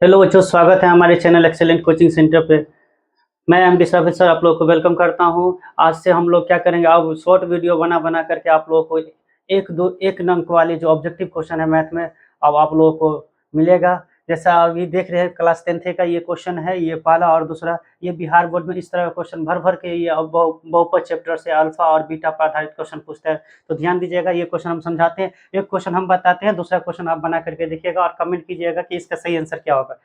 Hello बच्चों, स्वागत है हमारे चैनल एक्सेलेंट कोचिंग सेंटर पे। मैं एमडी सर सर आप लोगों को वेलकम करता हूं। आज से हम लोग क्या करेंगे, अब शॉर्ट वीडियो बना बना करके आप लोगों को एक अंक वाले जो ऑब्जेक्टिव क्वेश्चन है मैथ में, अब आप लोगों को मिलेगा। जैसा अभी देख रहे हैं क्लास 10th का ये क्वेश्चन है, ये पहला और दूसरा। ये बिहार बोर्ड में इस तरह का क्वेश्चन भर भर के ये अब बहुपद चैप्टर से अल्फा और बीटा पर आधारित क्वेश्चन पूछता है। तो ध्यान दीजिएगा, ये क्वेश्चन हम समझाते हैं, एक क्वेश्चन हम बताते हैं, दूसरा क्वेश्चन आप बना करके देखिएगा और कमेंट कीजिएगा कि इसका सही आंसर क्या होगा।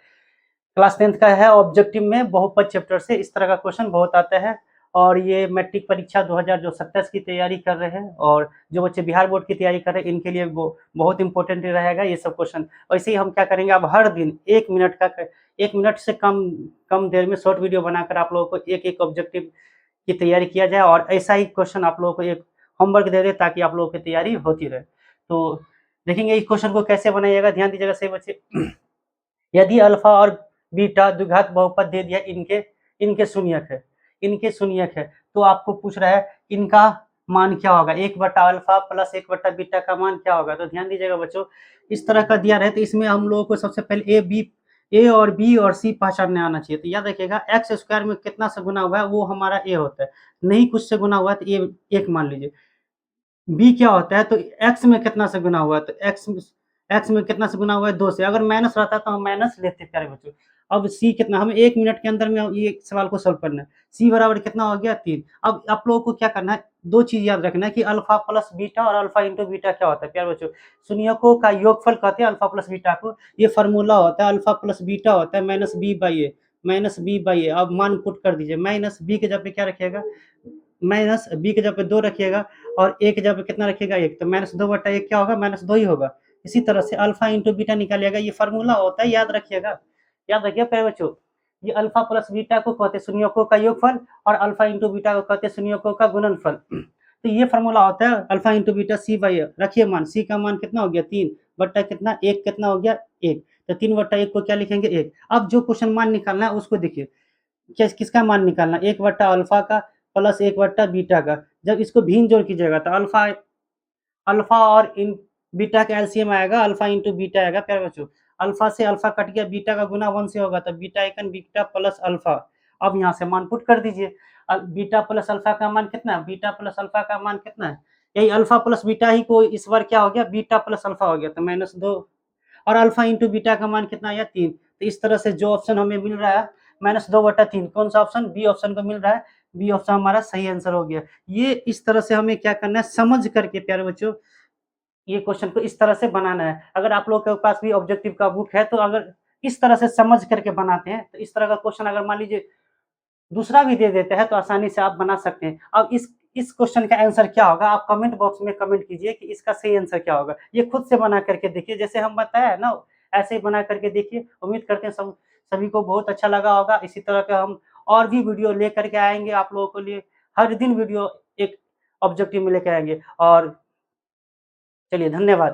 क्लास 10th का है, ऑब्जेक्टिव में बहुपद चैप्टर से इस तरह का क्वेश्चन बहुत आता है। और ये मैट्रिक परीक्षा 2027 की तैयारी कर रहे हैं और जो बच्चे बिहार बोर्ड की तैयारी कर रहे हैं इनके लिए वो बहुत इंपॉर्टेंट रहेगा ये सब क्वेश्चन। वैसे ही हम क्या करेंगे, अब हर दिन 1 मिनट से कम कम देर में शॉर्ट वीडियो बनाकर आप लोगों को एक एक ऑब्जेक्टिव की तैयारी किया जाए और ऐसा ही क्वेश्चन आप लोगों को एक होमवर्क दे दे ताकि आप लोगों की तैयारी होती रहे। तो देखेंगे इस क्वेश्चन को कैसे बनाइएगा, ध्यान दीजिएगा सही बच्चे। यदि अल्फा और बीटा द्विघात बहुपद दे दिया, इनके इनके शून्यक है, इनके शून्यक है, तो आपको पूछ रहा है इनका मान क्या होगा, 1/अल्फा प्लस 1/बीटा का मान क्या होगा। तो ध्यान दीजिएगा बच्चों, इस तरह का दिया रहे तो इसमें हम लोगों को सबसे पहले ए और बी और सी पहचानने आना चाहिए। तो याद रखिएगा, एक्स स्क्वायर में कितना से गुना हुआ है वो हमारा ए होता है, नहीं कुछ से गुना हुआ है तो ए एक मान लीजिए। बी क्या होता है, तो एक्स में कितना से गुना हुआ है, तो एक्स में कितना से गुना हुआ है 2 से। अगर माइनस रहता तो हम माइनस लेते प्यारे बच्चों। अब सी कितना, हमें 1 मिनट के अंदर में ये सवाल को सॉल्व करना है। सी बराबर कितना हो गया 3। अब आप लोगों को क्या करना है, 2 चीज़ याद रखना है कि अल्फा प्लस बीटा और अल्फा इंटू बीटा क्या होता है प्यारे बच्चों। शून्यकों का योगफल कहते हैं अल्फा प्लस बीटा को। ये फार्मूला होता है, अल्फा प्लस बीटा होता है minus b by a, minus b by a. अब मान पुट कर दीजिए, माइनस बी के जगह पे क्या रखिएगा, माइनस बी के जगह पे 2 रखिएगा और ए के जगह पे कितना रखिएगा 1। तो माइनस 2/1 क्या होगा, माइनस 2 ही होगा। इसी तरह से अल्फा इंटू बीटा निकालिएगा, ये फार्मूला होता है, याद रखिएगा। याद रखिए प्यारे बच्चों, ये अल्फा प्लस बीटा को कहते हैं शून्यकों का योगफल और अल्फा इंटू बीटा को कहते हैं शून्यकों का गुणनफल। तो ये फार्मूला होता है alpha into beta c by a. रखिए मान, सी का मान कितना हो गया 3 बट्टा कितना 1, कितना हो गया 1। तो 3/1 को क्या लिखेंगे 1। अब जो क्वेश्चन मान निकालना है उसको देखिए, किसका मान निकालना, 1/अल्फा का प्लस 1/बीटा का। जब इसको भिन्न जोड़ कीजिएगा तो अल्फा अल्फा और इन बीटा का एलसीएम आएगा, अल्फा इंटू बीटा आएगा प्यारे बच्चों। अल्फा से अल्फा कट गया, बीटा का गुना 1 से होगा तो बीटा एकन बीटा प्लस अल्फा। अब यहाँ से मान पुट कर दीजिए, बीटा प्लस अल्फा का मान कितना है, बीटा प्लस अल्फा का मान कितना है, यही अल्फा प्लस बीटा ही को इस बार क्या हो गया, बीटा प्लस अल्फा हो गया, तो -2। और अल्फा इंटू बीटा का मान कितना आया 3। तो इस तरह से जो ऑप्शन हमें मिल रहा है -2/3, कौन सा ऑप्शन, बी ऑप्शन को मिल रहा है। बी ऑप्शन हमारा सही आंसर हो गया। ये इस तरह से हमें क्या करना है, समझ करके प्यारे बच्चों ये क्वेश्चन को इस तरह से बनाना है। अगर आप लोग के पास भी ऑब्जेक्टिव का बुक है तो अगर इस तरह से समझ करके बनाते हैं तो इस तरह का क्वेश्चन अगर मान लीजिए दूसरा भी दे देते हैं तो आसानी से आप बना सकते हैं। अब इस क्वेश्चन का आंसर क्या होगा, आप कमेंट बॉक्स में कमेंट कीजिए कि इसका सही आंसर क्या होगा। ये खुद से बना करके देखिए, जैसे हम बताया ना ऐसे ही बना करके देखिए। उम्मीद करते हैं सभी को बहुत अच्छा लगा होगा। इसी तरह का हम और भी वीडियो लेकर के आएँगे आप लोगों के लिए। हर दिन वीडियो एक ऑब्जेक्टिव में लेके आएँगे। और चलिए धन्यवाद।